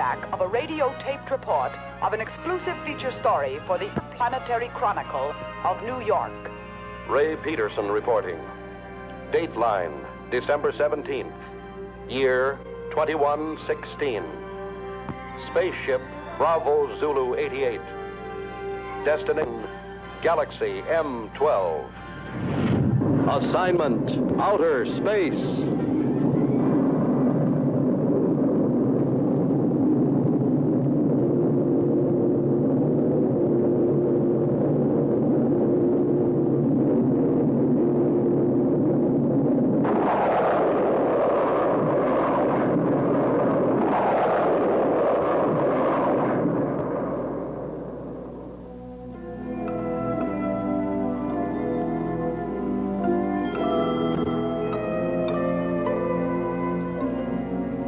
playback of a radio-taped report of an exclusive feature story for the Planetary Chronicle of New York. Ray Peterson reporting. Dateline, December 17th. Year 2116. Spaceship Bravo Zulu 88. Destination Galaxy M12. Assignment Outer Space.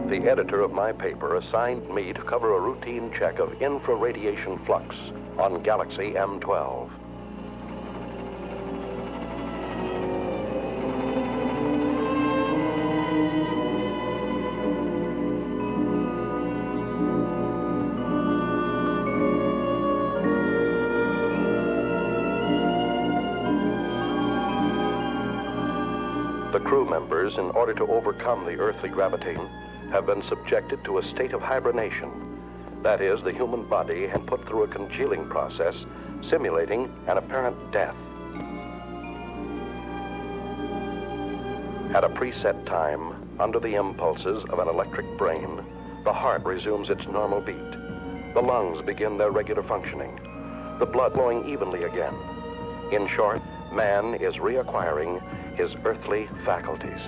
The editor of my paper assigned me to cover a routine check of infraradiation flux on Galaxy M12. The crew members, in order to overcome the earthly gravitation, have been subjected to a state of hibernation. That is, the human body has put through a congealing process, simulating an apparent death. At a preset time, under the impulses of an electric brain, the heart resumes its normal beat. The lungs begin their regular functioning. The blood flowing evenly again. In short, man is reacquiring his earthly faculties.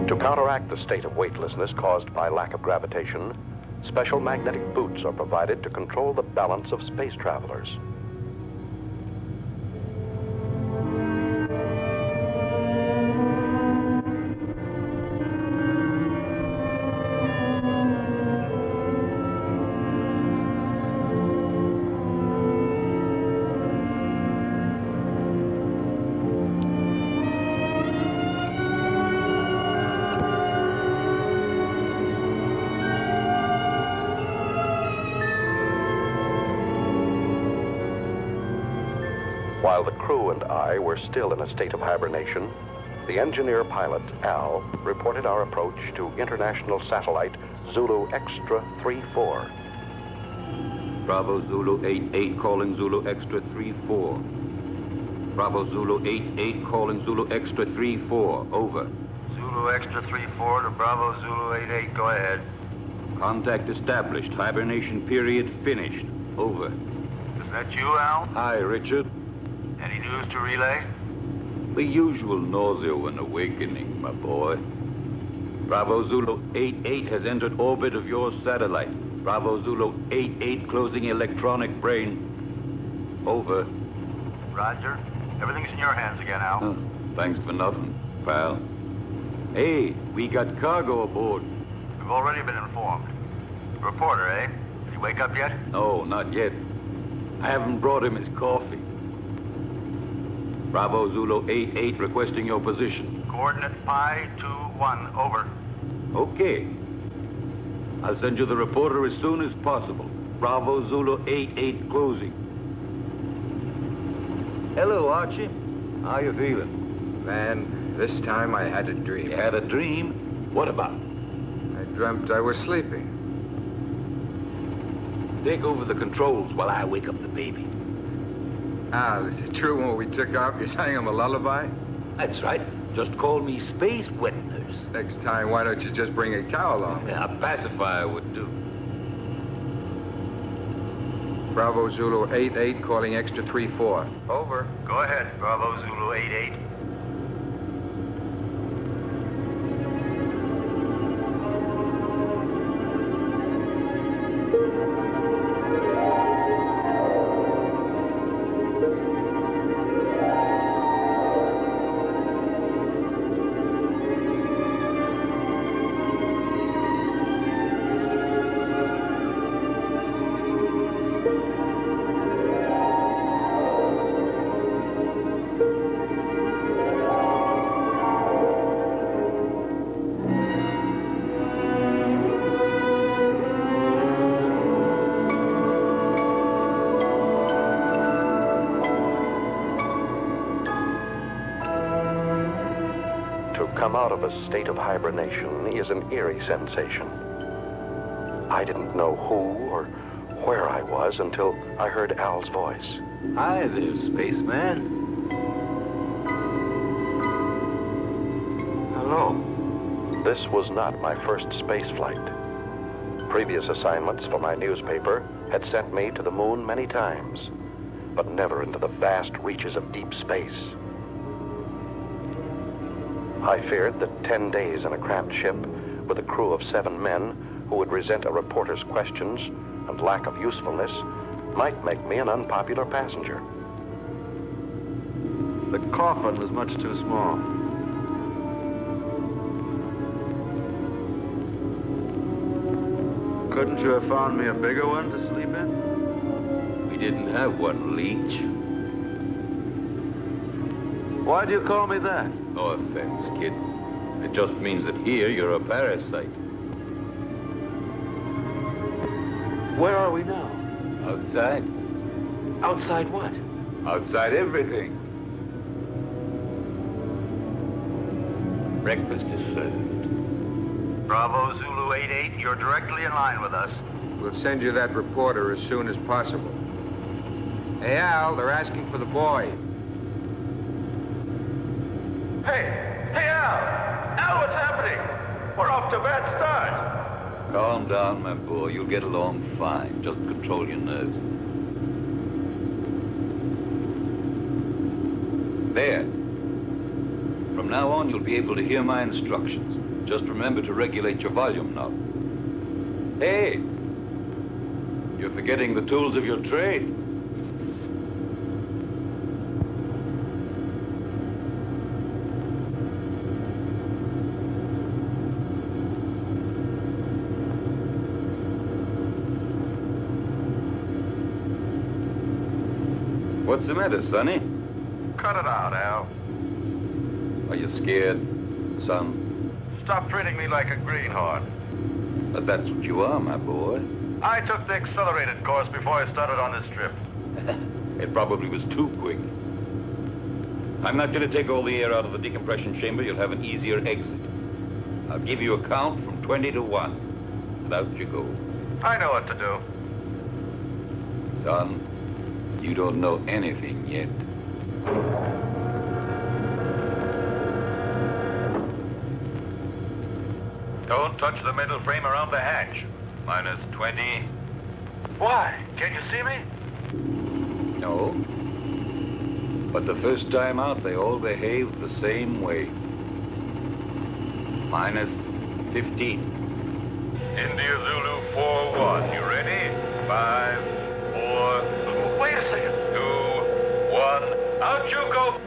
To counteract the state of weightlessness caused by lack of gravitation, special magnetic boots are provided to control the balance of space travelers. While the crew and I were still in a state of hibernation, the engineer pilot, Al, reported our approach to international satellite Zulu Extra 34. Bravo Zulu 88 calling Zulu Extra 34. Bravo Zulu 88 calling Zulu Extra 34. Over. Zulu Extra 34 to Bravo Zulu 88. Go ahead. Contact established. Hibernation period finished. Over. Is that you, Al? Hi, Richard. Any news to relay? The usual nausea when awakening, my boy. Bravo Zulu 88 has entered orbit of your satellite. Bravo Zulu 88 closing electronic brain. Over. Roger. Everything's in your hands again, Al. Huh. Thanks for nothing, pal. Hey, we got cargo aboard. We've already been informed. Reporter, eh? Did he wake up yet? No, not yet. I haven't brought him his coffee. Bravo Zulu 88 requesting your position. Coordinate Pi 21, over. Okay. I'll send you the reporter as soon as possible. Bravo Zulu 88 closing. Hello, Archie. How you feeling? Man, this time I had a dream. You had a dream? What about? I dreamt I was sleeping. Take over the controls while I wake up the baby. Al, is it true when we took off you sang him a lullaby? That's right. Just call me Space Wet Nurse. Next time, why don't you just bring a cow along? Yeah, a pacifier would do. Bravo Zulu 88 calling extra 34. Over. Go ahead, Bravo Zulu 88. Come out of a state of hibernation is an eerie sensation. I didn't know who or where I was until I heard Al's voice. Hi there, spaceman. Hello. This was not my first space flight. Previous assignments for my newspaper had sent me to the moon many times, but never into the vast reaches of deep space. I feared that 10 days in a cramped ship with a crew of 7 men who would resent a reporter's questions and lack of usefulness might make me an unpopular passenger. The coffin was much too small. Couldn't you have found me a bigger one to sleep in? We didn't have one, Leech. Why do you call me that? No offense, kid. It just means that here you're a parasite. Where are we now? Outside. Outside what? Outside everything. Breakfast is served. Bravo Zulu 88, you're directly in line with us. We'll send you that reporter as soon as possible. Hey, Al, they're asking for the boy. Hey, Al! Al, what's happening? We're off to a bad start. Calm down, my boy. You'll get along fine. Just control your nerves. There. From now on, you'll be able to hear my instructions. Just remember to regulate your volume knob. Hey! You're forgetting the tools of your trade. What's the matter, Sonny? Cut it out, Al. Are you scared, son? Stop treating me like a greenhorn. But that's what you are, my boy. I took the accelerated course before I started on this trip. It probably was too quick. I'm not going to take all the air out of the decompression chamber. You'll have an easier exit. I'll give you a count from 20 to 1. And out you go. I know what to do. Son, you don't know anything yet. Don't touch the metal frame around the hatch. Minus 20. Why? Can't you see me? No. But the first time out, they all behaved the same way. Minus 15. India Zulu 4-1. You ready? 5, 4... Wait a second. 2, 1. Out you go!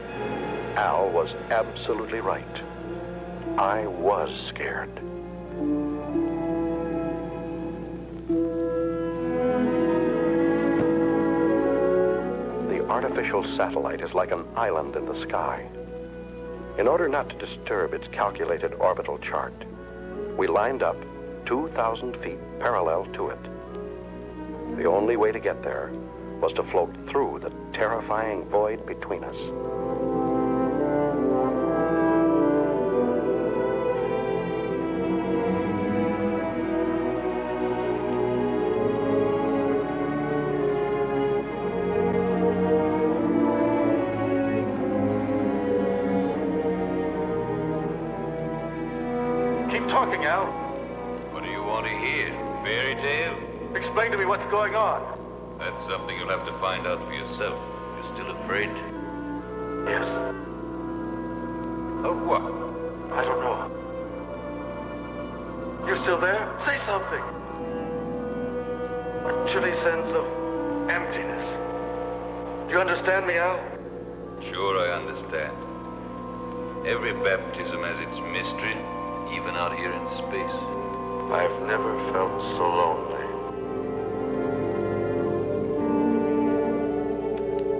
Al was absolutely right. I was scared. The artificial satellite is like an island in the sky. In order not to disturb its calculated orbital chart, we lined up 2,000 feet parallel to it. The only way to get there was to float through the terrifying void between us. talking, Al. What do you want to hear? Fairy tale? Explain to me what's going on. That's something you'll have to find out for yourself. You're still afraid? Yes. Of what? I don't know. You're still there? Say something. A chilly sense of emptiness. Do you understand me, Al? Sure, I understand. Every baptism has its mystery, even out here in space. I've never felt so lonely.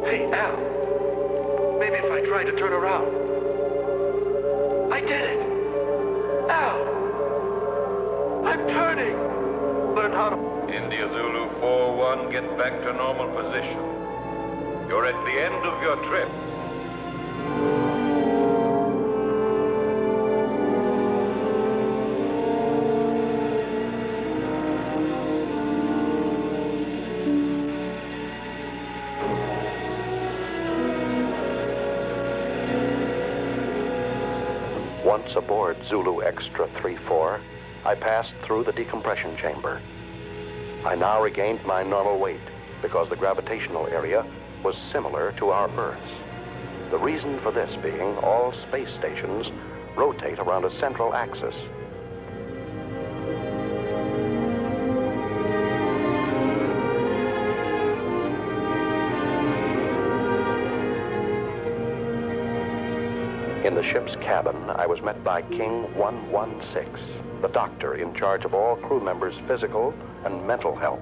Hey, Al. Maybe if I try to turn around. I did it. Al. I'm turning. Learn how to... India Zulu 4-1, get back to normal position. You're at the end of your trip. Once aboard Zulu Extra 3-4, I passed through the decompression chamber. I now regained my normal weight because the gravitational area was similar to our Earth's. The reason for this being all space stations rotate around a central axis. In the ship's cabin, I was met by King 116, the doctor in charge of all crew members' physical and mental health.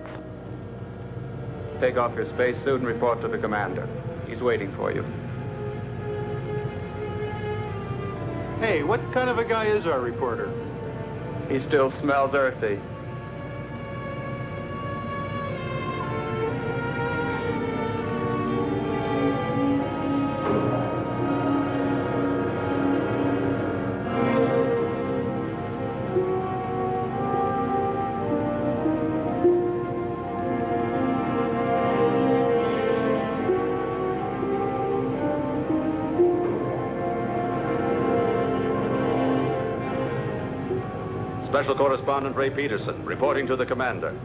Take off your spacesuit and report to the commander. He's waiting for you. Hey, what kind of a guy is our reporter? He still smells earthy. Special Correspondent Ray Peterson, reporting to the commander.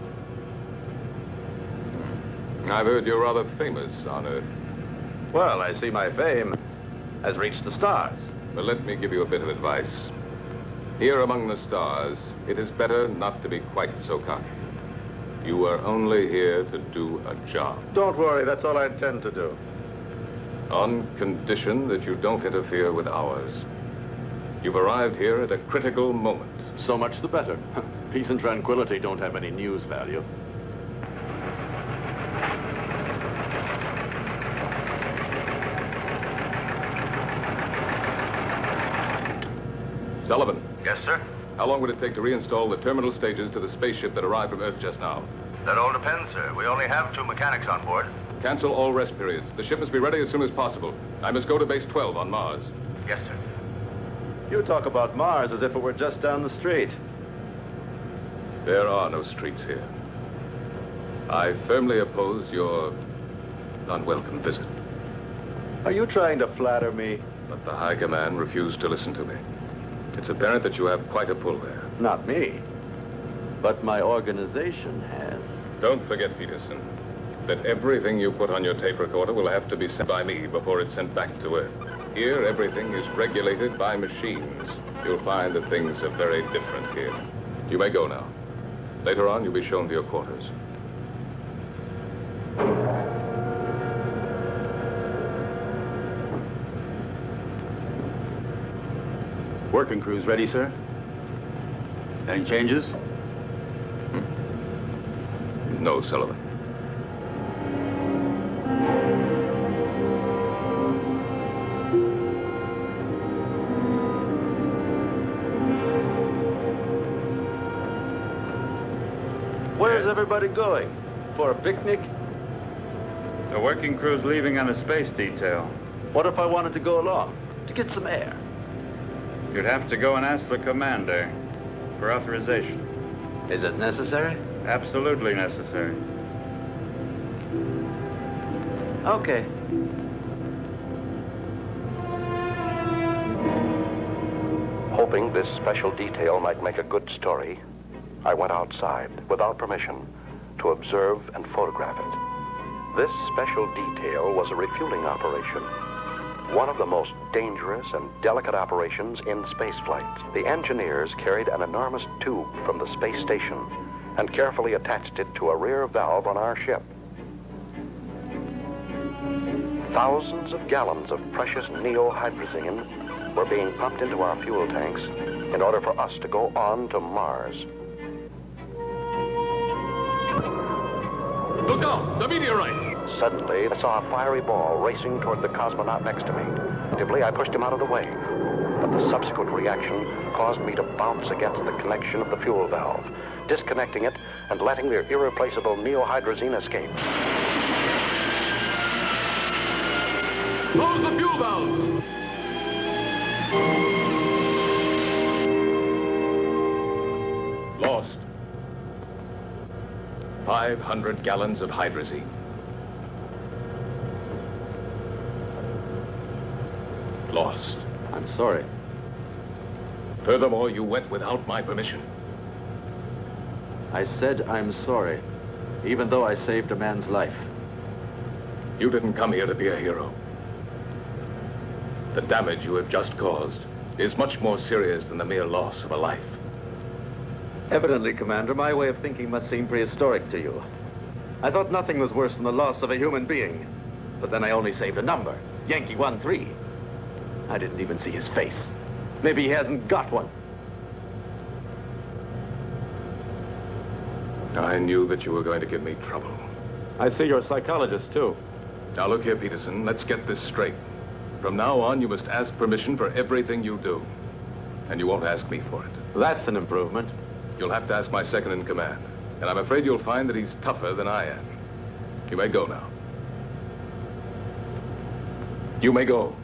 I've heard you're rather famous on Earth. Well, I see my fame has reached the stars. But let me give you a bit of advice. Here among the stars, it is better not to be quite so cocky. You are only here to do a job. Don't worry, that's all I intend to do. On condition that you don't interfere with ours. You've arrived here at a critical moment. So much the better. Peace and tranquility don't have any news value. Sullivan. Yes, sir? How long would it take to reinstall the terminal stages to the spaceship that arrived from Earth just now? That all depends, sir. We only have 2 mechanics on board. Cancel all rest periods. The ship must be ready as soon as possible. I must go to base 12 on Mars. Yes, sir. You talk about Mars as if it were just down the street. There are no streets here. I firmly oppose your unwelcome visit. Are you trying to flatter me? But the High Command refused to listen to me. It's apparent that you have quite a pull there. Not me. But my organization has. Don't forget, Peterson, that everything you put on your tape recorder will have to be sent by me before it's sent back to Earth. Here, everything is regulated by machines. You'll find that things are very different here. You may go now. Later on, you'll be shown to your quarters. Working crew's ready, sir? Any changes? No, Sullivan. Where's everybody going? For a picnic? The working crew's leaving on a space detail. What if I wanted to go along? To get some air? You'd have to go and ask the commander for authorization. Is it necessary? Absolutely necessary. Hoping this special detail might make a good story, I went outside without permission to observe and photograph it. This special detail was a refueling operation, one of the most dangerous and delicate operations in spaceflight. The engineers carried an enormous tube from the space station and carefully attached it to a rear valve on our ship. Thousands of gallons of precious neohydrazine were being pumped into our fuel tanks in order for us to go on to Mars. Look out! The meteorite! Suddenly, I saw a fiery ball racing toward the cosmonaut next to me. Instinctively, I pushed him out of the way. But the subsequent reaction caused me to bounce against the connection of the fuel valve, disconnecting it and letting the irreplaceable neohydrazine escape. Close the fuel valve! Lost. 500 gallons of hydrazine. Lost. I'm sorry. Furthermore, you went without my permission. I said I'm sorry, even though I saved a man's life. You didn't come here to be a hero. The damage you have just caused is much more serious than the mere loss of a life. Evidently, Commander, my way of thinking must seem prehistoric to you. I thought nothing was worse than the loss of a human being. But then I only saved a number, Yankee 13. I didn't even see his face. Maybe he hasn't got one. I knew that you were going to give me trouble. I see you're a psychologist, too. Now look here, Peterson, let's get this straight. From now on, you must ask permission for everything you do. And you won't ask me for it. That's an improvement. You'll have to ask my second in command. And I'm afraid you'll find that he's tougher than I am. You may go now. You may go.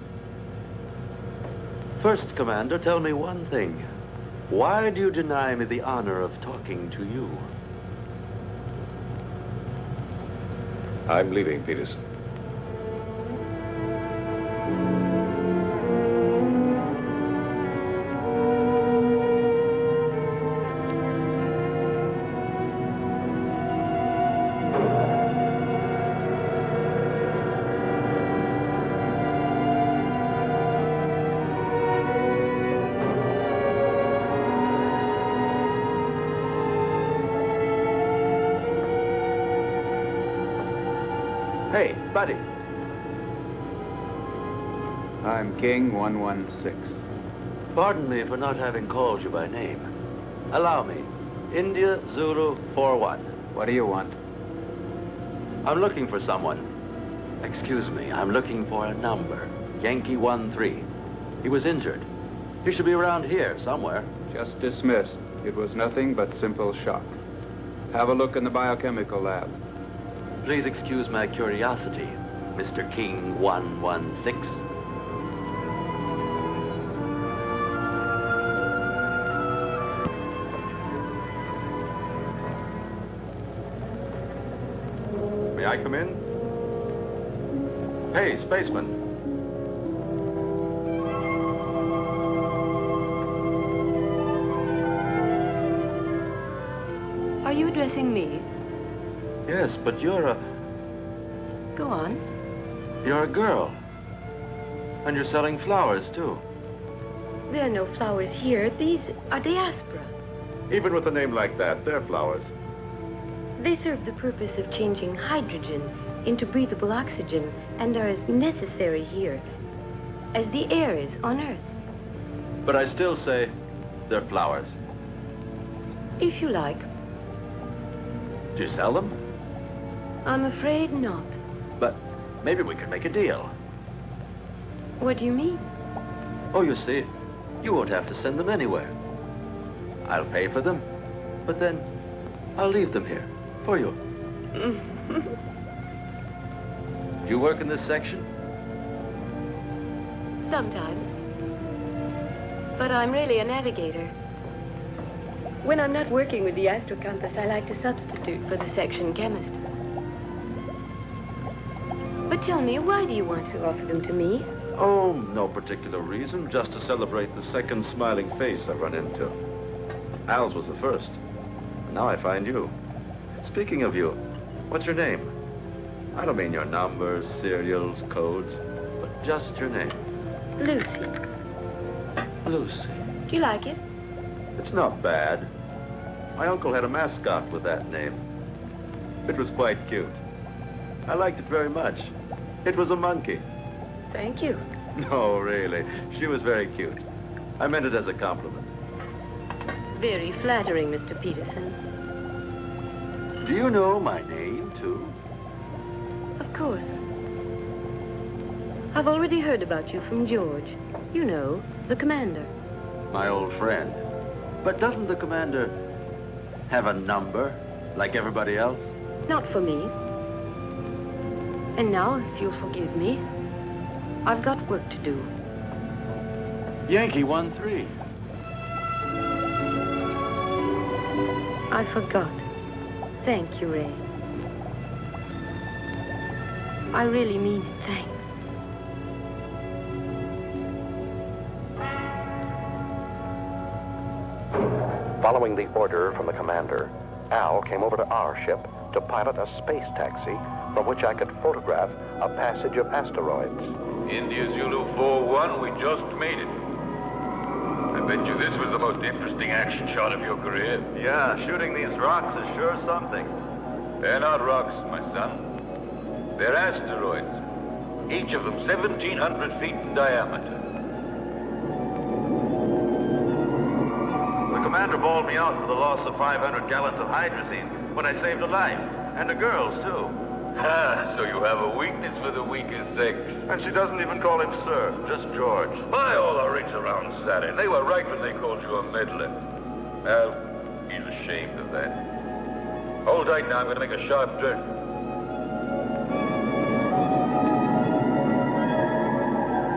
First, Commander, tell me one thing. Why do you deny me the honor of talking to you? I'm leaving, Peterson. Hey, buddy. I'm King 116. Pardon me for not having called you by name. Allow me. India Zulu 41. What do you want? I'm looking for someone. Excuse me, I'm looking for a number. Yankee 13. He was injured. He should be around here somewhere. Just dismissed. It was nothing but simple shock. Have a look in the biochemical lab. Please excuse my curiosity, Mr. King 116. May I come in? Hey, spaceman. Are you addressing me? Yes, but you're a... Go on. You're a girl. And you're selling flowers, too. There are no flowers here. These are diaspora. Even with a name like that, they're flowers. They serve the purpose of changing hydrogen into breathable oxygen and are as necessary here as the air is on Earth. But I still say they're flowers. If you like. Do you sell them? I'm afraid not. But maybe we could make a deal. What do you mean? Oh, you see, you won't have to send them anywhere. I'll pay for them, but then I'll leave them here for you. Do you work in this section? Sometimes. But I'm really a navigator. When I'm not working with the astrocompass, I like to substitute for the section chemist. But tell me, why do you want to offer them to me? Oh, no particular reason, just to celebrate the second smiling face I run into. Al's was the first. Now I find you. Speaking of you, what's your name? I don't mean your numbers, serials, codes, but just your name. Lucy. Lucy. Do you like it? It's not bad. My uncle had a mascot with that name. It was quite cute. I liked it very much. It was a monkey. Thank you. No, really. She was very cute. I meant it as a compliment. Very flattering, Mr. Peterson. Do you know my name, too? Of course. I've already heard about you from George. You know, the commander. My old friend. But doesn't the commander have a number, like everybody else? Not for me. And now, if you'll forgive me, I've got work to do. Yankee 1-3. I forgot. Thank you, Ray. I really mean it. Thanks. Following the order from the commander, Al came over to our ship to pilot a space taxi from which I could photograph a passage of asteroids. India Zulu 4-1, we just made it. I bet you this was the most interesting action shot of your career. Yeah, shooting these rocks is sure something. They're not rocks, my son. They're asteroids. Each of them 1,700 feet in diameter. The commander bawled me out for the loss of 500 gallons of hydrazine when I saved a life. And the girls, too. Ah, so you have a weakness for the weaker sex. And she doesn't even call him sir, just George. By all the rings around Saturn, they were right when they called you a meddler. Well, he's ashamed of that. Hold tight now, I'm going to make a sharp turn.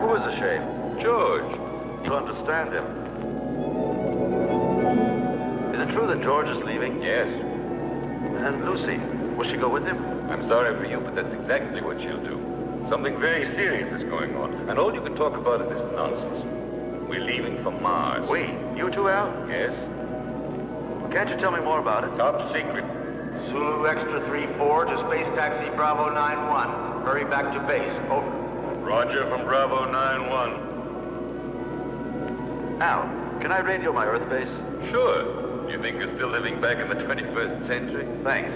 Who is ashamed? George. To understand him. Is it true that George is leaving? Yes. And Lucy, will she go with him? I'm sorry for you, but that's exactly what she'll do. Something very serious is going on, and all you can talk about is this nonsense. We're leaving for Mars. We? You two, Al? Yes. Can't you tell me more about it? Top secret. Zulu Extra 3-4 to Space Taxi Bravo 9-1. Hurry back to base. Over. Roger from Bravo 9-1. Al, can I radio my Earth base? Sure. You think you're still living back in the 21st century? Thanks.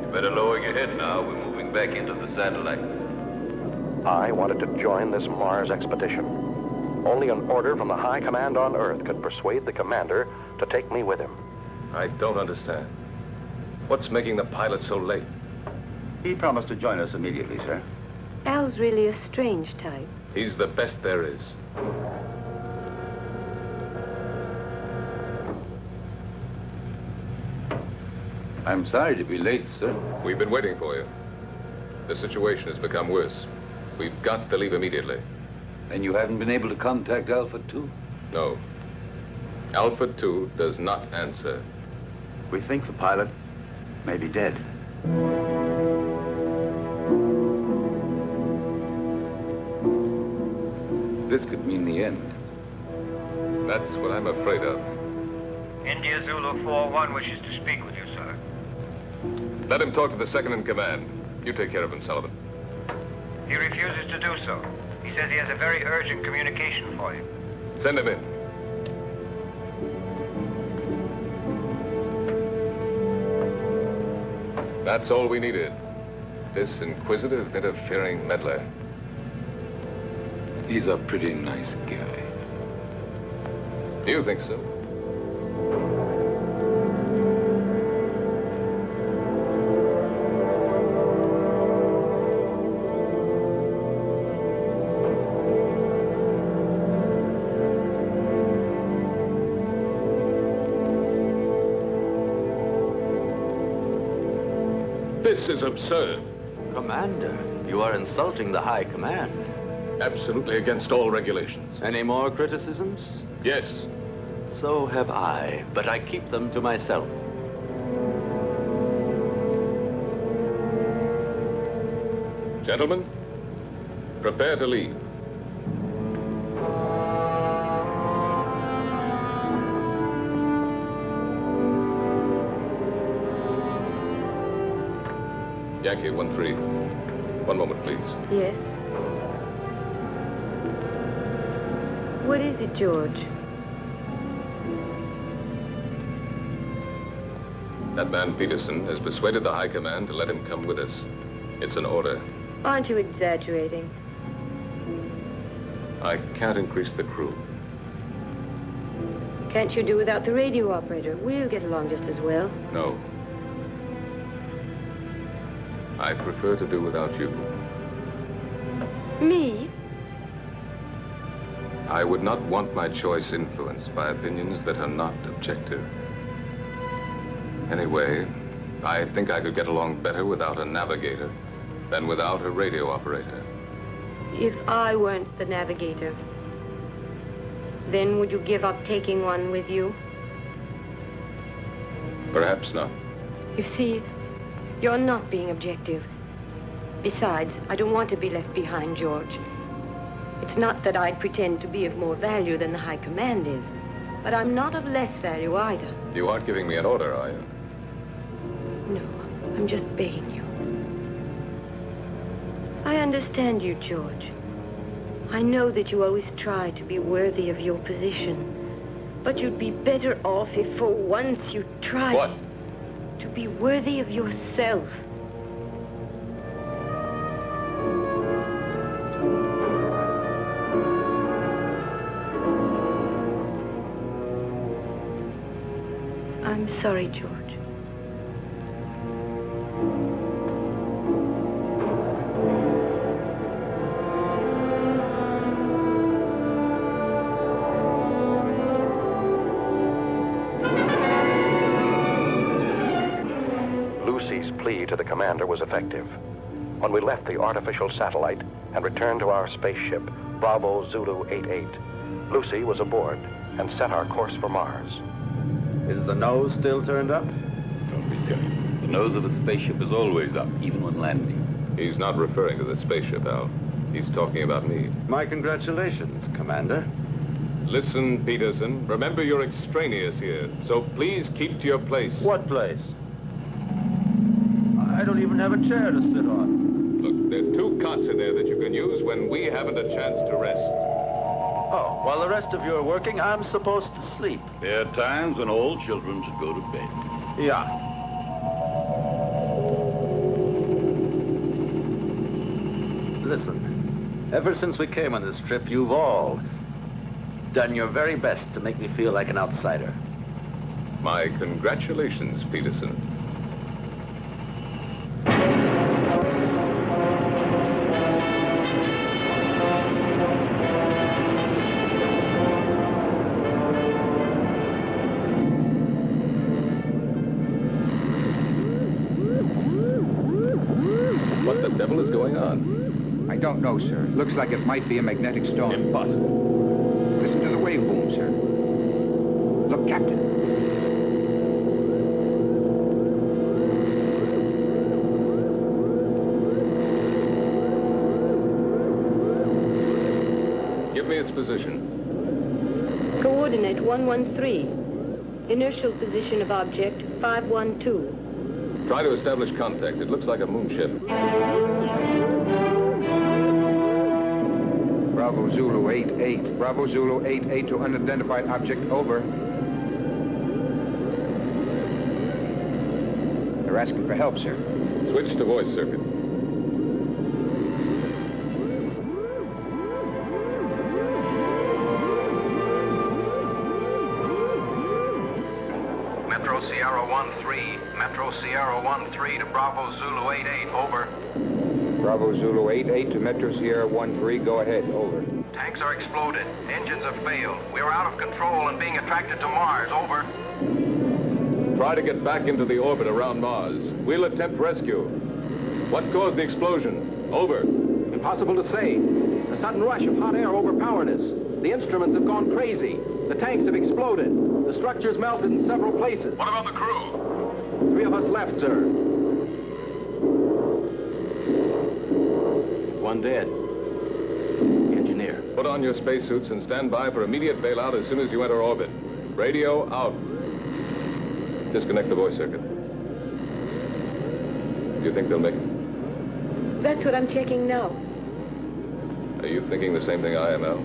You better lower your head now. We're moving back into the satellite. I wanted to join this Mars expedition. Only an order from the high command on Earth could persuade the commander to take me with him. I don't understand. What's making the pilot so late? He promised to join us immediately, sir. Al's really a strange type. He's the best there is. I'm sorry to be late, sir. We've been waiting for you. The situation has become worse. We've got to leave immediately. And you haven't been able to contact Alpha 2? No. Alpha 2 does not answer. We think the pilot may be dead. This could mean the end. That's what I'm afraid of. India Zulu 4-1 wishes to speak with you, sir. Let him talk to the second in command. You take care of him, Sullivan. He refuses to do so. He says he has a very urgent communication for you. Send him in. That's all we needed. This inquisitive, interfering meddler. He's a pretty nice guy. Do you think so? This is absurd. Commander, you are insulting the high command. Absolutely against all regulations. Any more criticisms? Yes. So have I, but I keep them to myself. Gentlemen, prepare to leave. Yankee 1-3. One moment, please. Yes? What is it, George? That man Peterson has persuaded the High Command to let him come with us. It's an order. Aren't you exaggerating? I can't increase the crew. Can't you do without the radio operator? We'll get along just as well. No. I prefer to do without you. Me? I would not want my choice influenced by opinions that are not objective. Anyway, I think I could get along better without a navigator than without a radio operator. If I weren't the navigator, then would you give up taking one with you? Perhaps not. You see, you're not being objective. Besides, I don't want to be left behind, George. It's not that I'd pretend to be of more value than the High Command is, but I'm not of less value either. You aren't giving me an order, are you? No, I'm just begging you. I understand you, George. I know that you always try to be worthy of your position, but you'd be better off if for once you tried... What? To be worthy of yourself. I'm sorry, George. Lucy's plea to the commander was effective. When we left the artificial satellite and returned to our spaceship, Bravo Zulu 88, Lucy was aboard and set our course for Mars. Is the nose still turned up? Don't be silly. The nose of a spaceship is always up, even when landing. He's not referring to the spaceship, Al. He's talking about me. My congratulations, Commander. Listen, Peterson, remember you're extraneous here, so please keep to your place. What place? I don't even have a chair to sit on. Look, there are 2 cots in there that you can use when we haven't a chance to rest. Oh, while the rest of you are working, I'm supposed to sleep. There are times when all children should go to bed. Yeah. Listen, ever since we came on this trip, you've all done your very best to make me feel like an outsider. My congratulations, Peterson. What the devil is going on? I don't know, sir. Looks like it might be a magnetic storm. Impossible. Listen to the wave boom, sir. Look, Captain. Give me its position. Coordinate 113. Inertial position of object 512. Try to establish contact. It looks like a moonship. Bravo Zulu 88. Bravo Zulu 88 to unidentified object, over. They're asking for help, sir. Switch to voice circuit. Metro Sierra 1-3. Metro Sierra 1-3 to Bravo Zulu 88, over. Bravo Zulu 88 to Metro Sierra 13, go ahead, over. Tanks are exploded. Engines have failed. We are out of control and being attracted to Mars, over. Try to get back into the orbit around Mars. We'll attempt rescue. What caused the explosion? Over. Impossible to say. A sudden rush of hot air overpowered us. The instruments have gone crazy. The tanks have exploded. The structure's melted in several places. What about the crew? 3 of us left, sir. 1 dead. The engineer. Put on your spacesuits and stand by for immediate bailout as soon as you enter orbit. Radio out. Disconnect the voice circuit. Do you think they'll make it? That's what I'm checking now. Are you thinking the same thing I am, Al?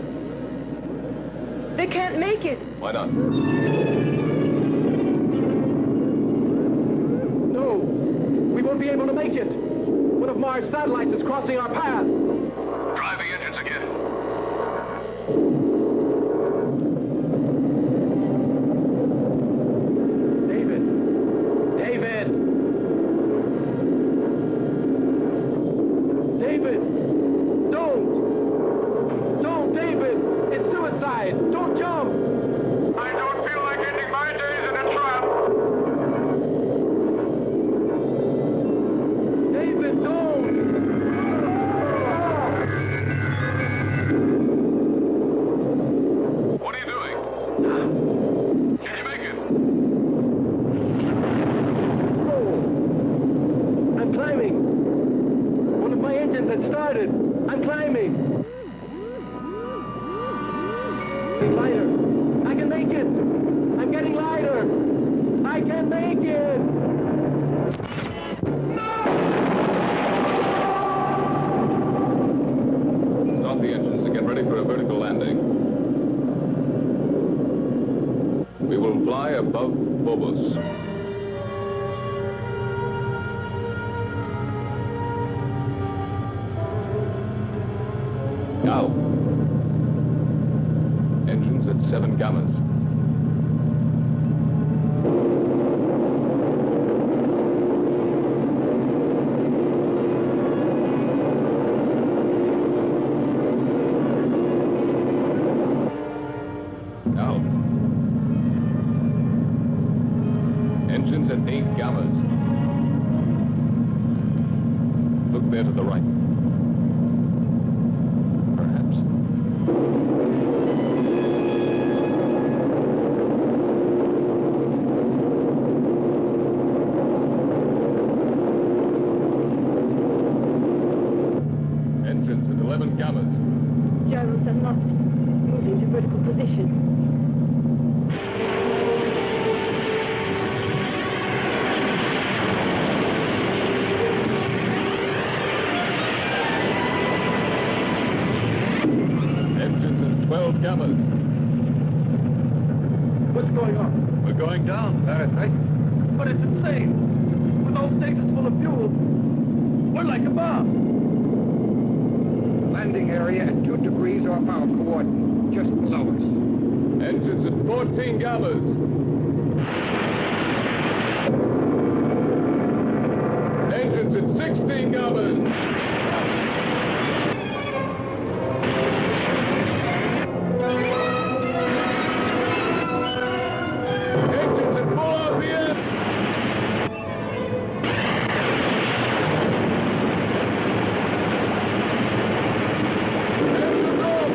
They can't make it. Why not? No, we won't be able to make it. One of Mars' satellites is crossing our path. Drive the engines again. David! David! David! Don't, David! It's suicide! Don't jump! I don't feel like ending my days in a trap. David, don't! What are you doing? Can you make it? Oh! I'm climbing! One of my engines has started! I'm climbing! Getting lighter! I can make it! I'm getting lighter! I can make it! Start the engines and get ready for a vertical landing. We will fly above Phobos. Now. Engines at 7 gammas. Now. Engines at 8 gammas. Look there to the right. Perhaps. Engines at 11 gammas. Gyros unlocked. Moving to vertical position. Engines at 12 gammas. What's going on? We're going down, Parasite. But it's insane. With all stages full of fuel, we're like a bomb. Landing area at 2 degrees off our coordinate, just below us. Engines at 14 gammas. Engines at 16 gammas. Engines at full RPM. Engines off.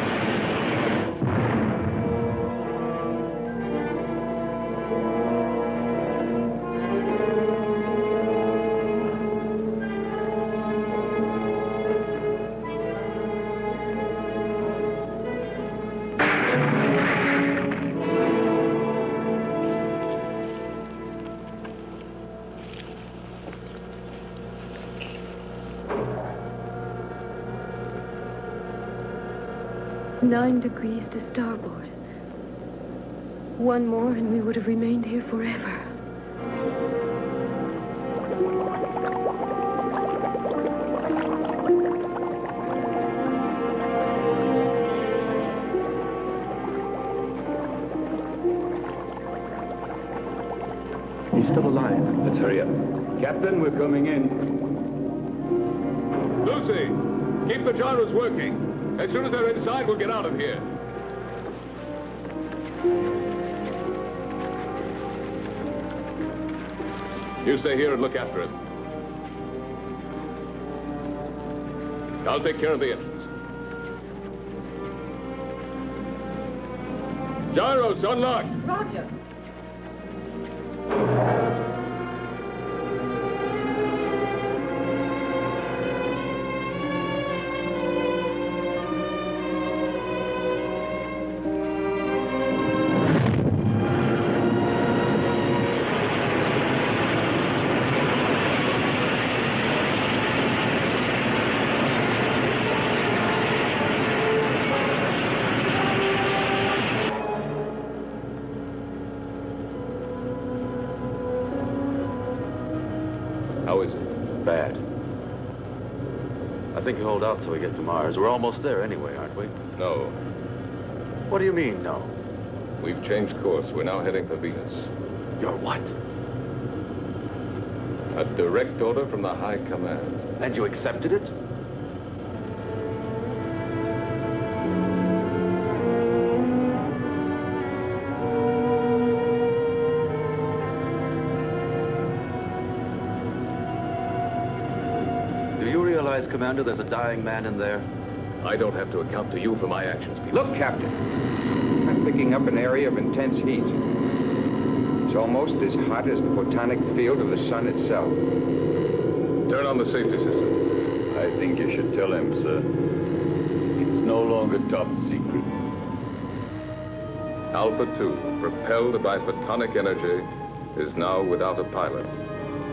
Nine degrees to starboard. One more and we would have remained here forever. He's still alive. Let's hurry up. Captain, we're coming in. Lucy, keep the gyros working. As soon as they're inside, we'll get out of here. You stay here and look after him. I'll take care of the engines. Gyros unlocked. Roger. I think you hold out till we get to Mars. We're almost there anyway, aren't we? No. What do you mean, no? We've changed course. We're now heading for Venus. You're what? A direct order from the High Command. And you accepted it? Do you realize, Commander, there's a dying man in there? I don't have to account to you for my actions, Peter. Look, Captain. I'm picking up an area of intense heat. It's almost as hot as the photonic field of the sun itself. Turn on the safety system. I think you should tell him, sir. It's no longer top secret. Alpha 2, propelled by photonic energy, is now without a pilot.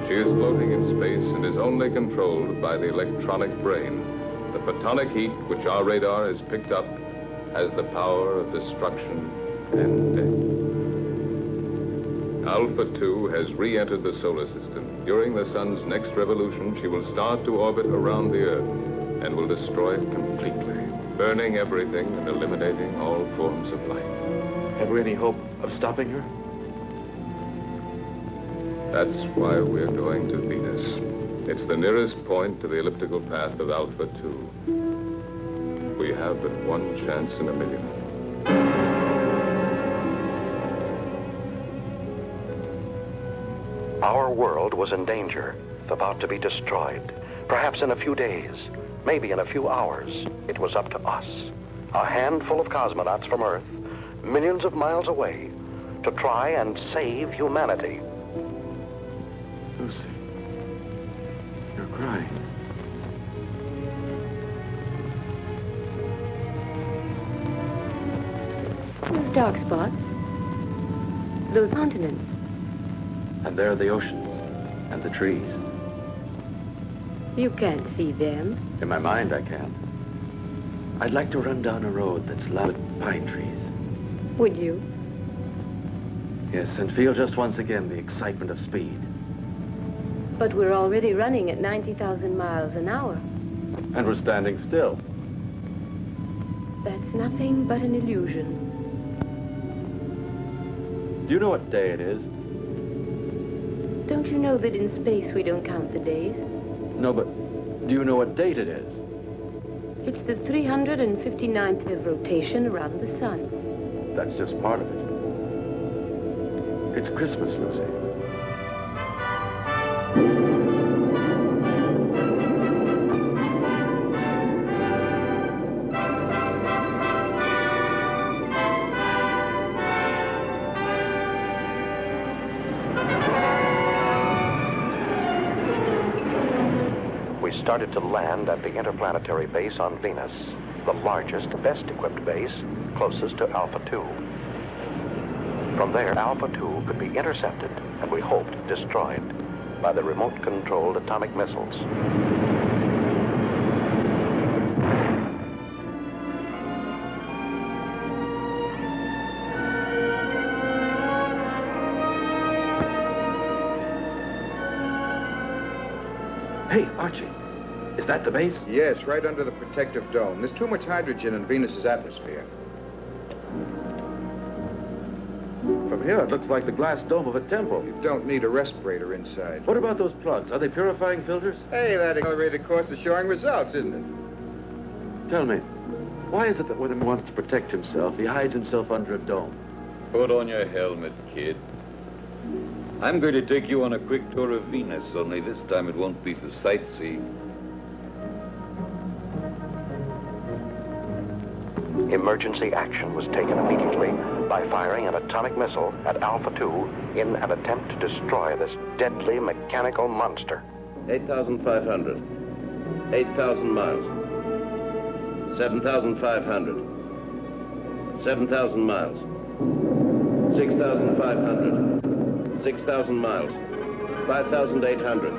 She is floating in space and is only controlled by the electronic brain. The photonic heat, which our radar has picked up, has the power of destruction and death. Alpha 2 has re-entered the solar system. During the sun's next revolution, she will start to orbit around the Earth and will destroy it completely, burning everything and eliminating all forms of life. Have we any hope of stopping her? That's why we're going to Venus. It's the nearest point to the elliptical path of Alpha 2. We have but one chance in a million. Our world was in danger, about to be destroyed. Perhaps in a few days, maybe in a few hours, it was up to us, a handful of cosmonauts from Earth, millions of miles away, to try and save humanity. Lucy, you're crying. Those dark spots. Those continents. And there are the oceans and the trees. You can't see them. In my mind, I can. I'd like to run down a road that's lined with pine trees. Would you? Yes, and feel just once again the excitement of speed. But we're already running at 90,000 miles an hour. And we're standing still. That's nothing but an illusion. Do you know what day it is? Don't you know that in space we don't count the days? No, but do you know what date it is? It's the 359th of rotation around the sun. That's just part of it. It's Christmas, Lucy. We started to land at the interplanetary base on Venus, the largest, best-equipped base, closest to Alpha 2. From there, Alpha 2 could be intercepted, and we hoped destroyed, by the remote-controlled atomic missiles. Hey, Archie, is that the base? Yes, right under the protective dome. There's too much hydrogen in Venus's atmosphere. From here, it looks like the glass dome of a temple. You don't need a respirator inside. What about those plugs? Are they purifying filters? Hey, that accelerated course is showing results, isn't it? Tell me, why is it that when he wants to protect himself, he hides himself under a dome? Put on your helmet, kid. I'm going to take you on a quick tour of Venus, only this time it won't be for sightseeing. Emergency action was taken immediately by firing an atomic missile at Alpha 2 in an attempt to destroy this deadly mechanical monster. 8,500. 8,000 miles. 7,500. 7,000 miles. 6,500. 6,000 miles. 5,800.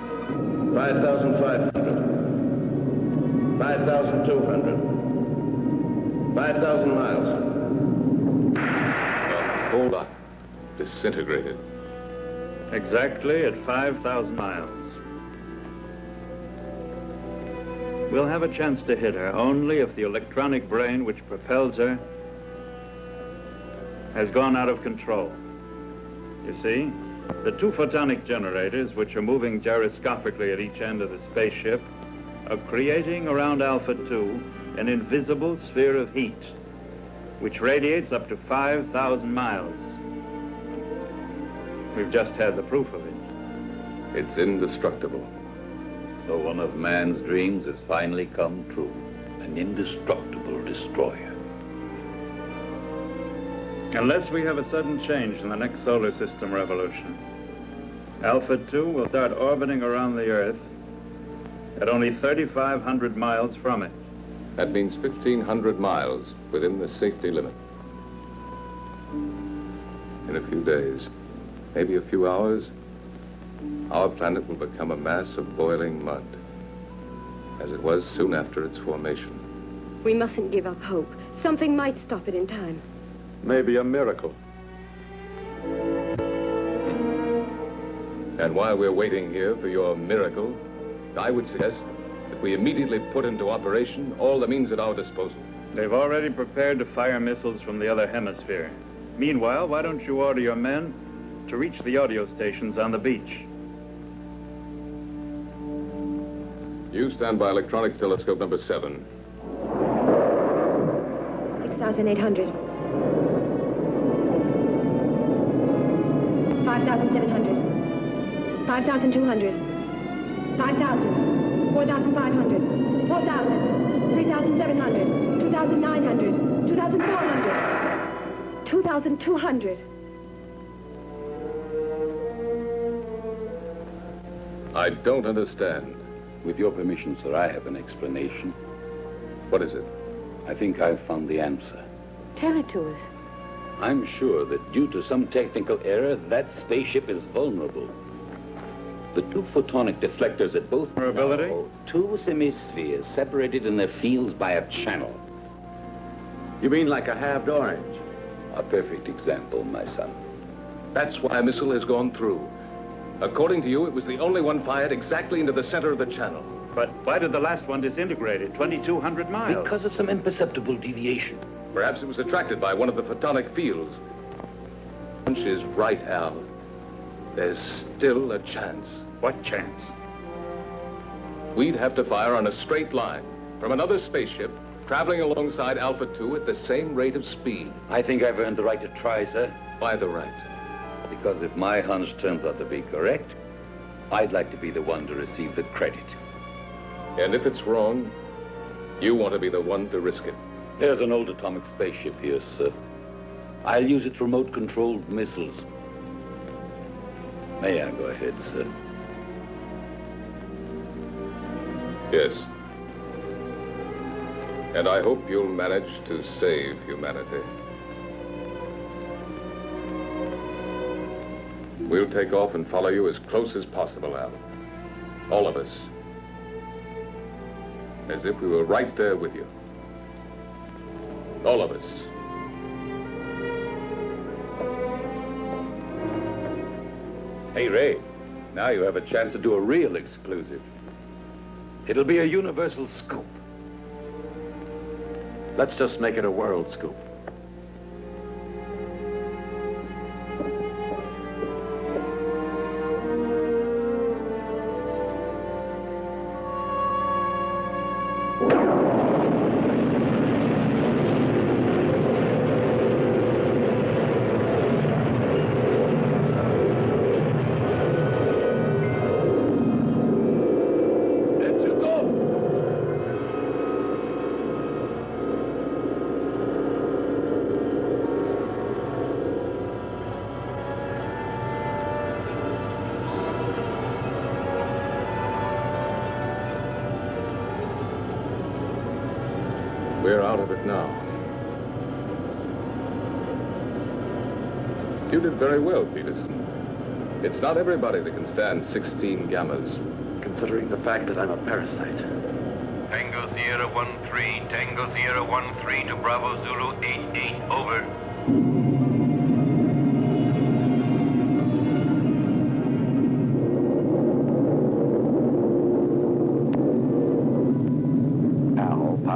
5,500. 5,200. 5,000 miles. Hold on. Disintegrated. Exactly at 5,000 miles. We'll have a chance to hit her only if the electronic brain which propels her has gone out of control. You see, the two photonic generators, which are moving gyroscopically at each end of the spaceship, are creating around Alpha 2 an invisible sphere of heat, which radiates up to 5,000 miles. We've just had the proof of it. It's indestructible. So one of man's dreams has finally come true. An indestructible destroyer. Unless we have a sudden change in the next solar system revolution, Alpha 2 will start orbiting around the Earth at only 3,500 miles from it. That means 1,500 miles within the safety limit. In a few days, maybe a few hours, our planet will become a mass of boiling mud, as it was soon after its formation. We mustn't give up hope. Something might stop it in time. Maybe a miracle. And while we're waiting here for your miracle, I would suggest that we immediately put into operation all the means at our disposal. They've already prepared to fire missiles from the other hemisphere. Meanwhile, why don't you order your men to reach the audio stations on the beach? You stand by electronic telescope number 7. 6,800. 5,700. 5,200. 5,000. 4,500. 4,000. 3,700. 2,900. 2,400. 2,200. I don't understand. With your permission, sir, I have an explanation. What is it? I think I've found the answer. Tell it to us. I'm sure that due to some technical error, that spaceship is vulnerable. The two photonic deflectors at both... Vulnerability? No, two semispheres separated in their fields by a channel. You mean like a halved orange? A perfect example, my son. That's why a missile has gone through. According to you, it was the only one fired exactly into the center of the channel. But why did the last one disintegrate at 2,200 miles? Because of some imperceptible deviation. Perhaps it was attracted by one of the photonic fields. Hunch is right, Al. There's still a chance. What chance? We'd have to fire on a straight line from another spaceship traveling alongside Alpha 2 at the same rate of speed. I think I've earned the right to try, sir. Why the right? Because if my hunch turns out to be correct, I'd like to be the one to receive the credit. And if it's wrong, you want to be the one to risk it. There's an old atomic spaceship here, sir. I'll use its remote-controlled missiles. May I go ahead, sir? Yes. And I hope you'll manage to save humanity. We'll take off and follow you as close as possible, Al. All of us. As if we were right there with you. All of us. Hey, Ray, now you have a chance to do a real exclusive. It'll be a universal scoop. Let's just make it a world scoop. We're out of it now. You did very well, Peterson. It's not everybody that can stand 16 gammas. Considering the fact that I'm a parasite. Tango Sierra 1-3, Tango Sierra 1-3 to Bravo Zulu 8-8, over.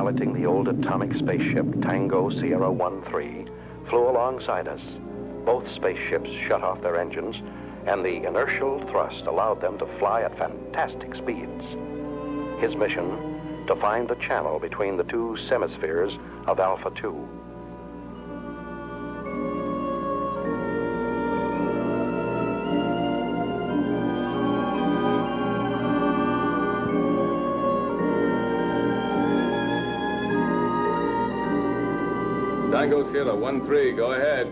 piloting the old atomic spaceship Tango Sierra 1-3, flew alongside us. Both spaceships shut off their engines, and the inertial thrust allowed them to fly at fantastic speeds. His mission, to find the channel between the two semispheres of Alpha 2. Tango Sierra 1-3, go ahead.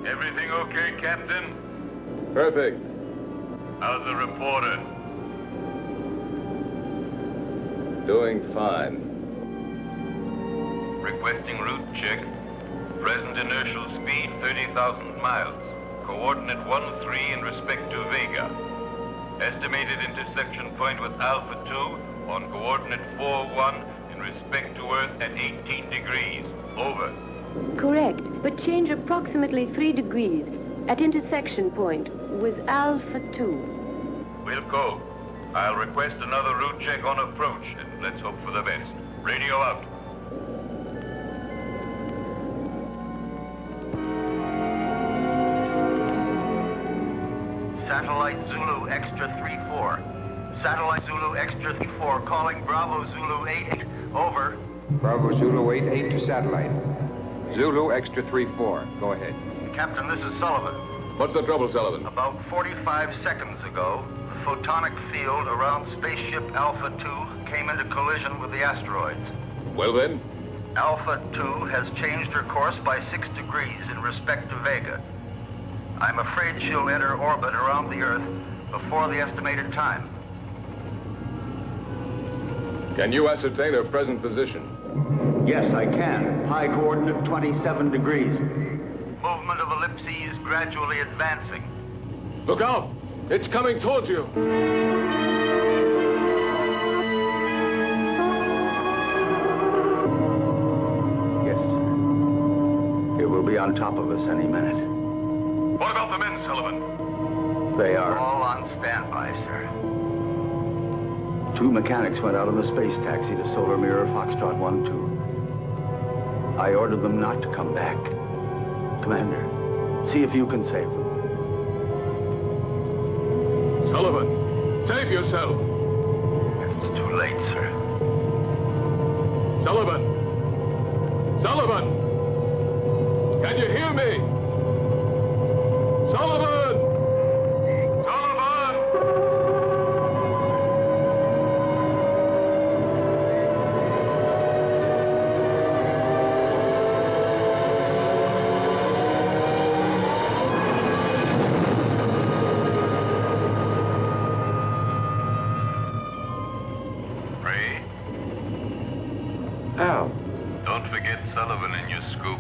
Everything okay, Captain? Perfect. How's the reporter? Doing fine. Requesting route check. Present inertial speed 30,000 miles. Coordinate 1-3 in respect to Vega. Estimated intersection point with Alpha 2 on coordinate 4-1 in respect to Earth at 18 degrees. Over. Correct, but change approximately 3 degrees at intersection point with Alpha 2. Wilco, I'll request another route check on approach, and let's hope for the best. Radio out. Satellite Zulu Extra 3-4. Satellite Zulu Extra 3-4 calling Bravo Zulu 88. Over. Bravo Zulu 88 to satellite. Zulu Extra 3-4. Go ahead. Captain, this is Sullivan. What's the trouble, Sullivan? About 45 seconds ago, the photonic field around spaceship Alpha 2 came into collision with the asteroids. Well then? Alpha 2 has changed her course by 6 degrees in respect to Vega. I'm afraid she'll enter orbit around the Earth before the estimated time. Can you ascertain her present position? Yes, I can. High coordinate 27 degrees. Movement of ellipses gradually advancing. Look out! It's coming towards you! Yes, sir. It will be on top of us any minute. What about the men, Sullivan? They are. All on standby, sir. 2 mechanics went out on the space taxi to Solar Mirror Foxtrot 1-2. I ordered them not to come back. Commander, see if you can save them. Sullivan, save yourself! It's too late, sir. Sullivan! Sullivan! Can you hear me? Sullivan! Al. Don't forget Sullivan in your scoop.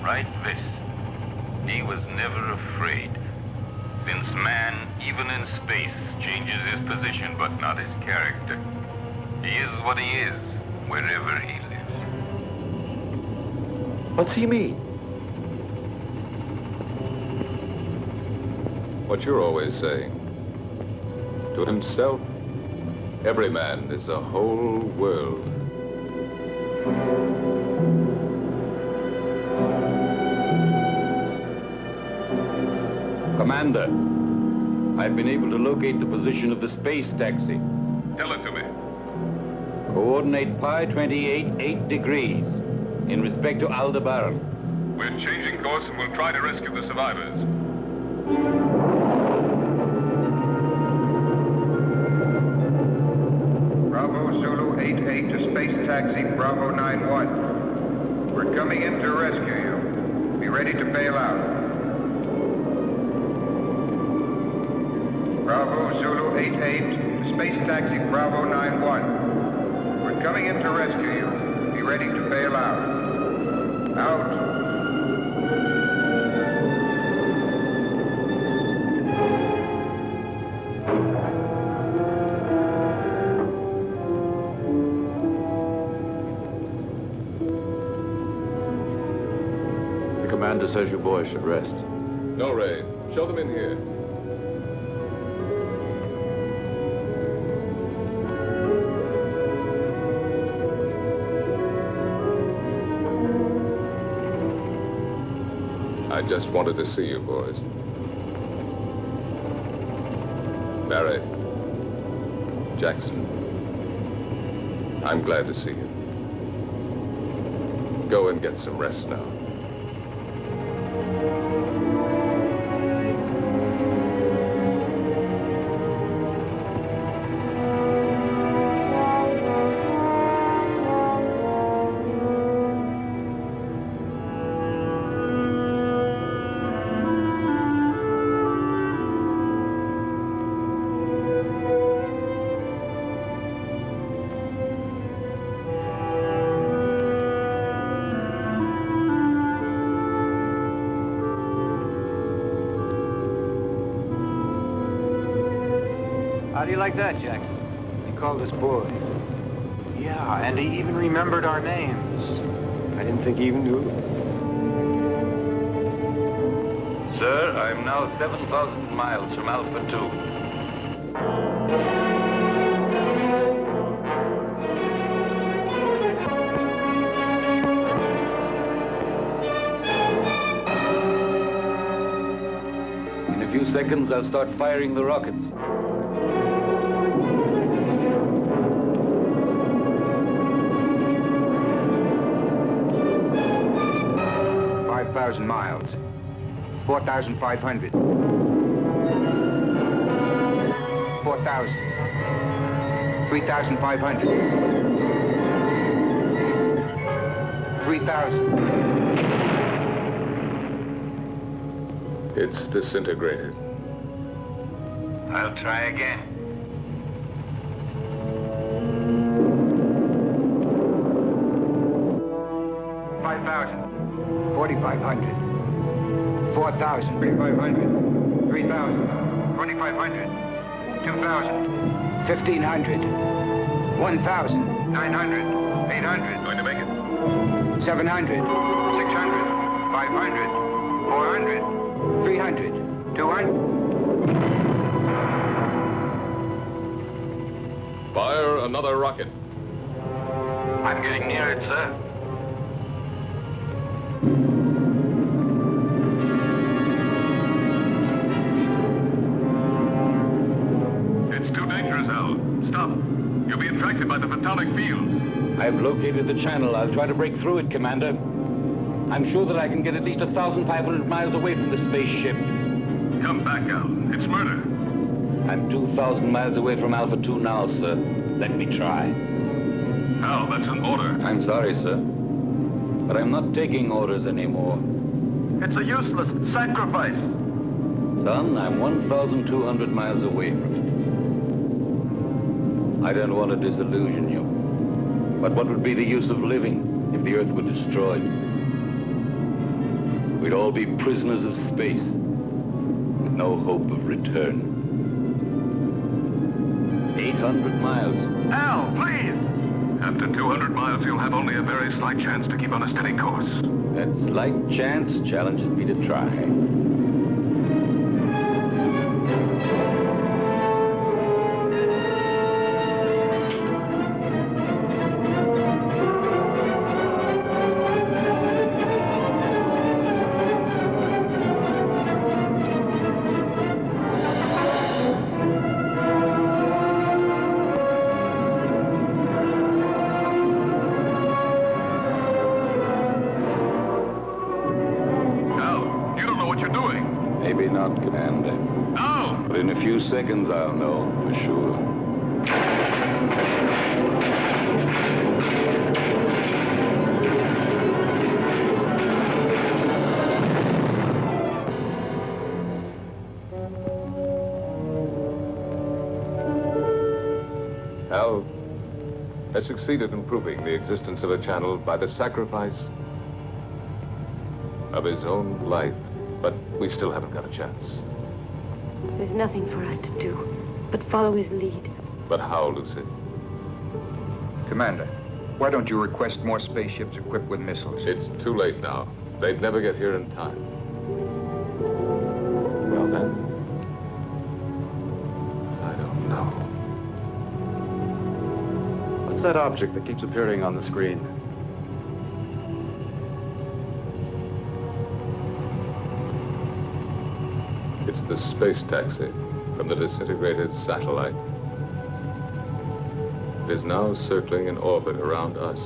Write this. He was never afraid. Since man, even in space, changes his position but not his character. He is what he is, wherever he lives. What's he mean? What you're always saying. To himself, every man is a whole world. Commander, I've been able to locate the position of the space taxi. Tell it to me. Coordinate pi 28, 8 degrees in respect to Aldebaran. We're changing course and we'll try to rescue the survivors. Bravo Zulu 88 to space taxi Bravo 91. We're coming in to rescue you. Be ready to bail out. Bravo Zulu 88, space taxi Bravo 91. We're coming in to rescue you. Be ready to bail out. Out. The commander says you boys should rest. No, Ray. Show them in here. I just wanted to see you boys. Barry, Jackson, I'm glad to see you. Go and get some rest now. How do you like that, Jackson? He called us boys. Yeah, and he even remembered our names. I didn't think he even knew them. Sir, I'm now 7,000 miles from Alpha 2. In a few seconds, I'll start firing the rockets. 5,000 miles. 4,500. 4,000. 3,500. 3,000. It's disintegrated. I'll try again. 5,000. 4,500. 4,000. 3,500. 3,000. 2,500. 2,000. 1,500. 1,000. 900. 800. Going to make it. 700. 600. 500. 400. 300. 200. Fire another rocket. I'm getting near it, sir. It's too dangerous, Al. Stop. You'll be attracted by the photonic field. I've located the channel. I'll try to break through it, Commander. I'm sure that I can get at least 1,500 miles away from the spaceship. Come back, Al. It's murder. I'm 2,000 miles away from Alpha 2 now, sir. Let me try. Al, that's an order. I'm sorry, sir. But I'm not taking orders anymore. It's a useless sacrifice. Son, I'm 1,200 miles away from it. I don't want to disillusion you. But what would be the use of living if the Earth were destroyed? We'd all be prisoners of space, with no hope of return. 800 miles. Al, please! After 200 miles, you'll have only a very slight chance to keep on a steady course. That slight chance challenges me to try. Maybe not, Commander. No! But in a few seconds, I'll know for sure. Al has succeeded in proving the existence of a channel by the sacrifice of his own life. But we still haven't got a chance. There's nothing for us to do but follow his lead. But how, Lucy? Commander, why don't you request more spaceships equipped with missiles? It's too late now. They'd never get here in time. Well, then, I don't know. What's that object that keeps appearing on the screen? It's the space taxi from the disintegrated satellite. It is now circling in orbit around us.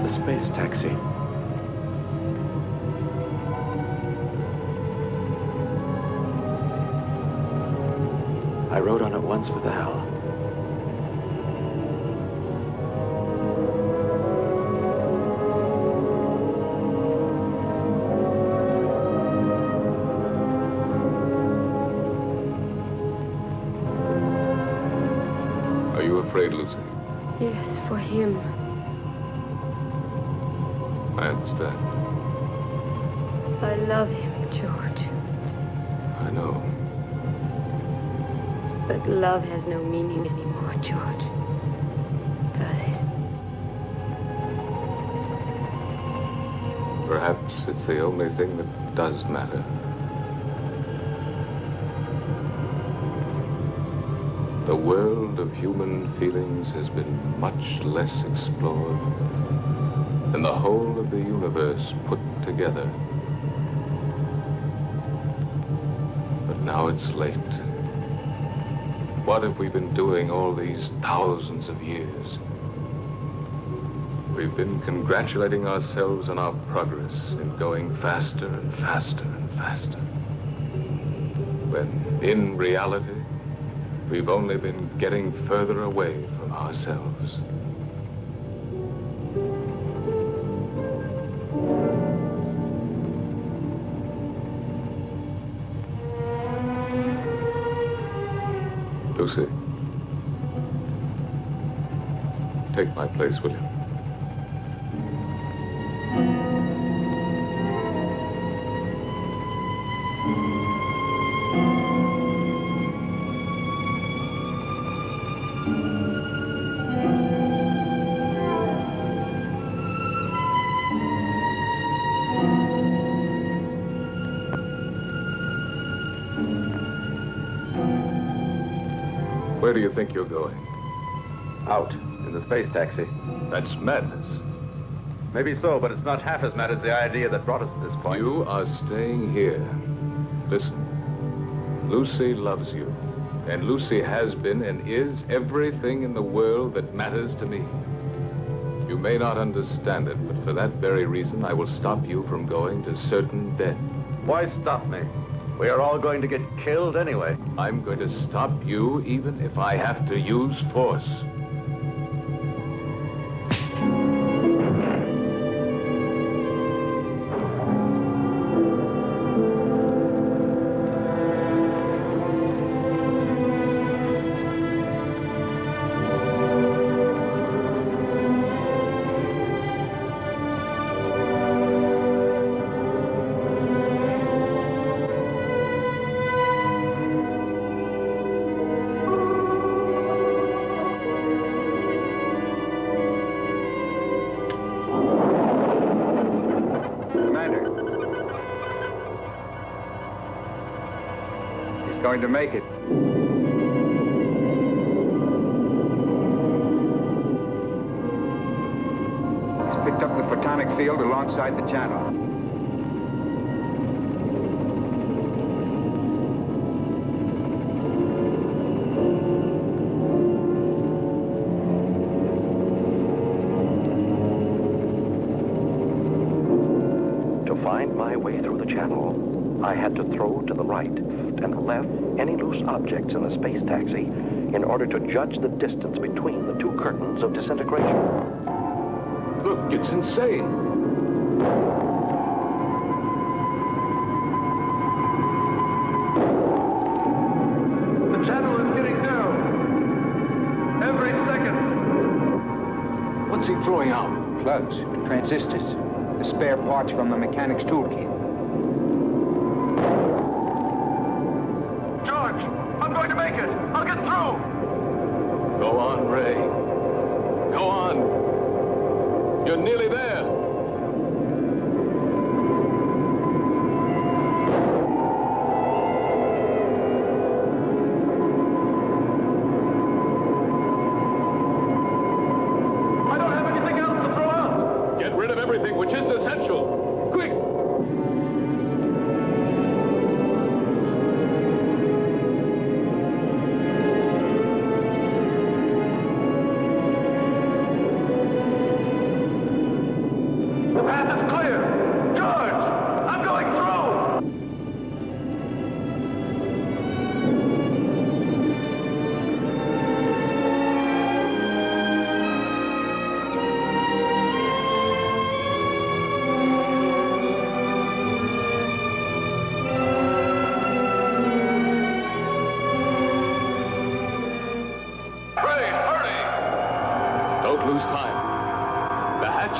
The space taxi. I rode on it once with Al. Are you afraid, Lucy? Yes, for him. I understand. I love him, George. I know. But love has no meaning anymore, George. Does it? Perhaps it's the only thing that does matter. The world of human feelings has been much less explored than the whole of the universe put together. But now it's late. What have we been doing all these thousands of years? We've been congratulating ourselves on our progress in going faster and faster and faster. When, in reality, we've only been getting further away from ourselves. Lucy, take my place, will you? Where do you think you're going? Out, in the space taxi. That's madness. Maybe so, but it's not half as mad as the idea that brought us to this point. You are staying here. Listen, Lucy loves you. And Lucy has been and is everything in the world that matters to me. You may not understand it, but for that very reason, I will stop you from going to certain death. Why stop me? We are all going to get killed anyway. I'm going to stop you even if I have to use force. Going to make it. He's picked up the photonic field alongside the channel. To find my way through the channel, I had to throw to the right and left any loose objects in the space taxi in order to judge the distance between the two curtains of disintegration. Look, it's insane. The channel is getting down. Every second. What's he throwing out? Plugs, transistors, the spare parts from the mechanic's toolkit. I'm going to make it. I'll get through. Go on, Ray. Go on. You're nearly there.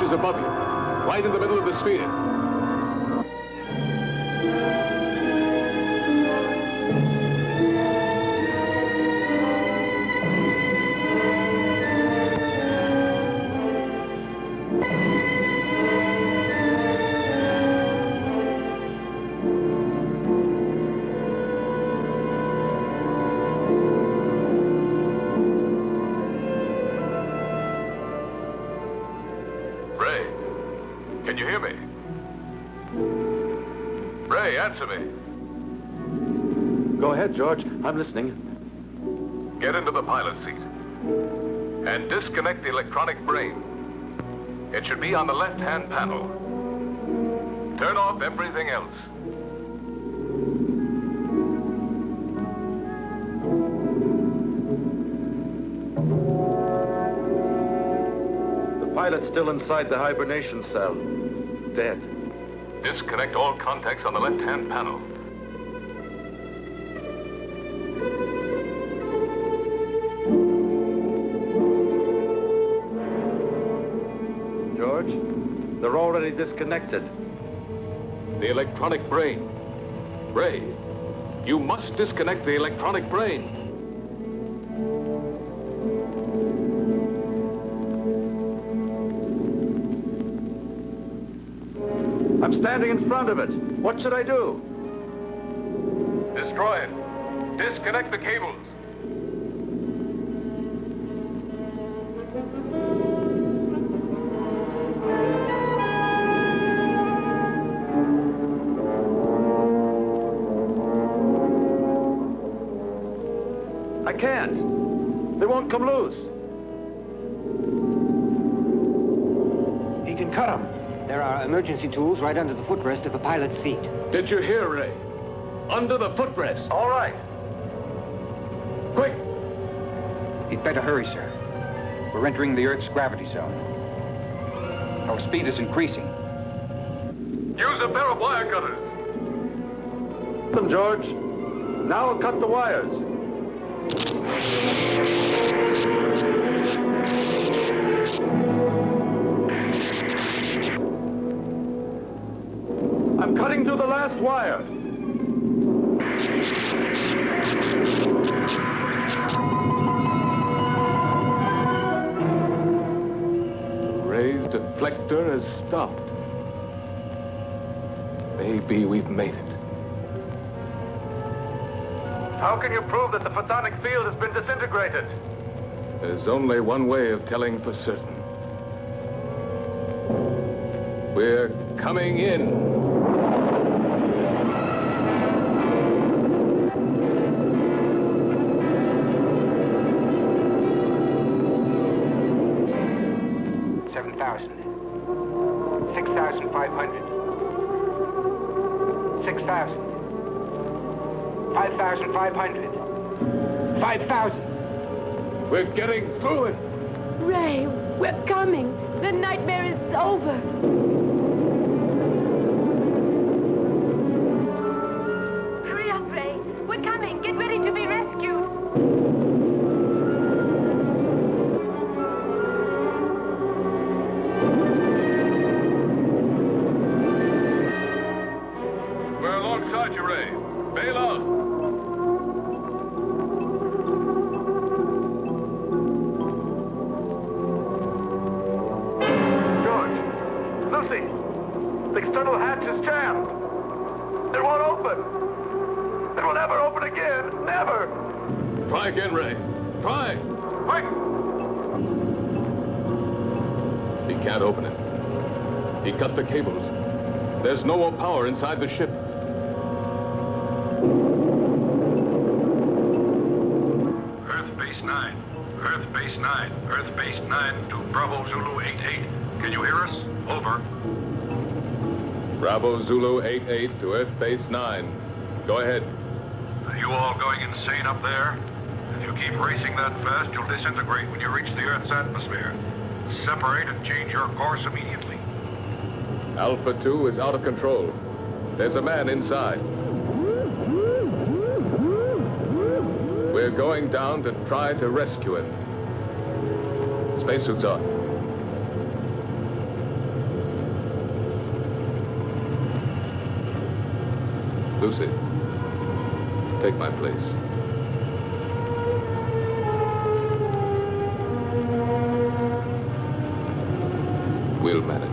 is above you, right in the middle of the sphere. Ray, can you hear me? Ray, answer me. Go ahead, George. I'm listening. Get into the pilot seat and disconnect the electronic brain. It should be on the left-hand panel. Turn off everything else. The pilot's still inside the hibernation cell. Dead. Disconnect all contacts on the left-hand panel. George, they're already disconnected. The electronic brain. Ray, you must disconnect the electronic brain. I'm standing in front of it. What should I do? Destroy it. Disconnect the cables. I can't. They won't come loose. He can cut them. There are emergency tools right under the footrest of the pilot's seat. Did you hear, Ray? Under the footrest. All right. Quick! You'd better hurry, sir. We're entering the Earth's gravity zone. Our speed is increasing. Use a pair of wire cutters. Them, George. Now I'll cut the wires. I'm cutting through the last wire. Ray's deflector has stopped. Maybe we've made it. How can you prove that the photonic field has been disintegrated? There's only one way of telling for certain. We're coming in. We're getting through it. Ray, we're coming. The nightmare is over. Hurry up, Ray. We're coming. Get ready to be rescued. We're alongside you, Ray. Bail out. The external hatch is jammed. It won't open. It will never open again. Never. Try again, Ray. Try. Quick. He can't open it. He cut the cables. There's no more power inside the ship. Earth Base 9. Earth Base 9. Earth Base 9 to Bravo Zulu 88. Can you hear us? Over. Bravo Zulu 88 to Earth Base 9. Go ahead. Are you all going insane up there? If you keep racing that fast, you'll disintegrate when you reach the Earth's atmosphere. Separate and change your course immediately. Alpha 2 is out of control. There's a man inside. We're going down to try to rescue him. Spacesuits on. Lucy, take my place. We'll manage.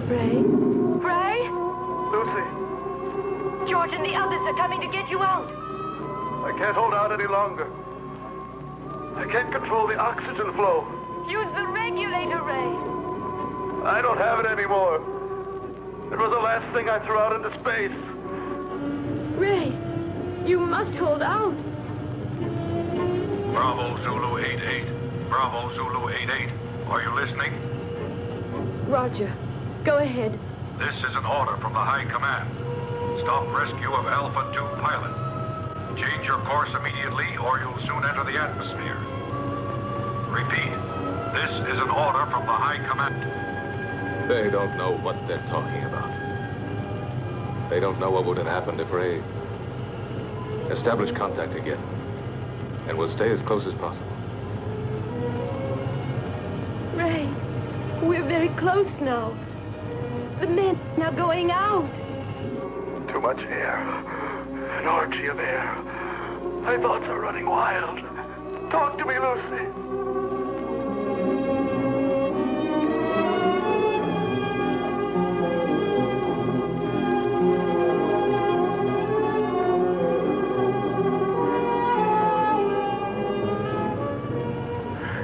Ray? Ray? Lucy, George and the others are coming to get you out. I can't hold out any longer. I can't control the oxygen flow. Use the regulator, Ray. I don't have it anymore. It was the last thing I threw out into space. Ray, you must hold out. Bravo Zulu 88. Bravo Zulu 88. Are you listening? Roger. Go ahead. This is an order from the High Command. Stop rescue of Alpha 2 pilot. Change your course immediately or you'll soon enter the atmosphere. Repeat. This is an order from the High Command. They don't know what they're talking about. They don't know what would have happened if Ray... Establish contact again. And we'll stay as close as possible. Ray, we're very close now. The men are going out. Too much air. An orgy of air. My thoughts are running wild. Talk to me, Lucy.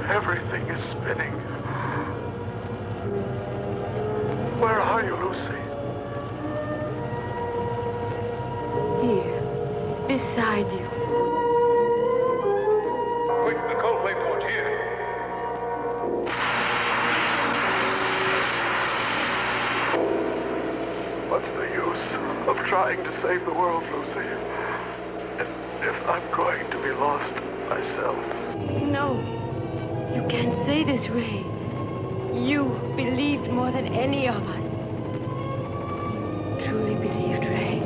Everything is spinning. Where are you, Lucy? Here, beside you. Quick, the Coldplay port here. What's the use of trying to save the world, Lucy? If I'm going to be lost myself. No, you can't say this, Ray. You believed more than any of us. Truly believed, Ray.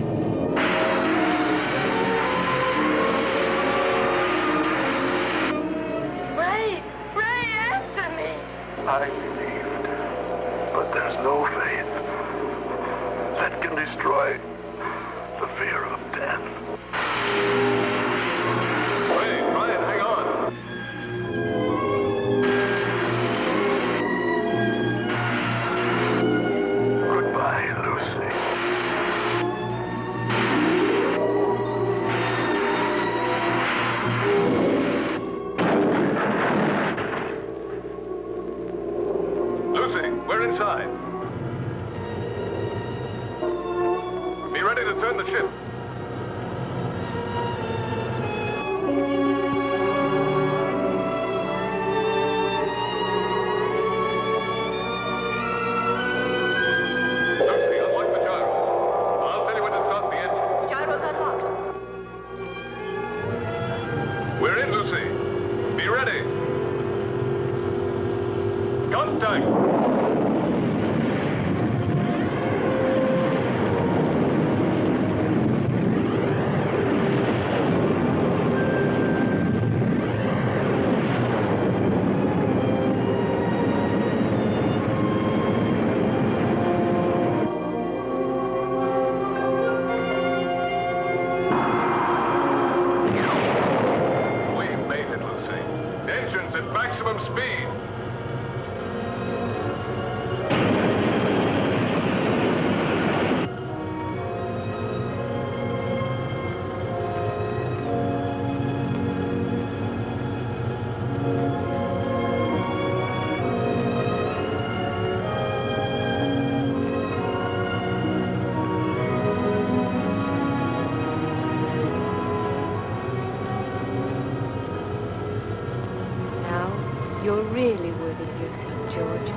Ray! Ray, answer me! I believed, but there's no faith that can destroy the fear of death. Ray, Ryan, hang on. Goodbye, Lucy. Lucy, we're inside. Be ready to turn the ship. Lucy, unlock the gyro. I'll tell you when to start the engine. Gyro's unlocked. We're in, Lucy. Be ready. Contact. We've made it, Lucy. Engines at maximum speed. Now, you're really worthy of yourself, George.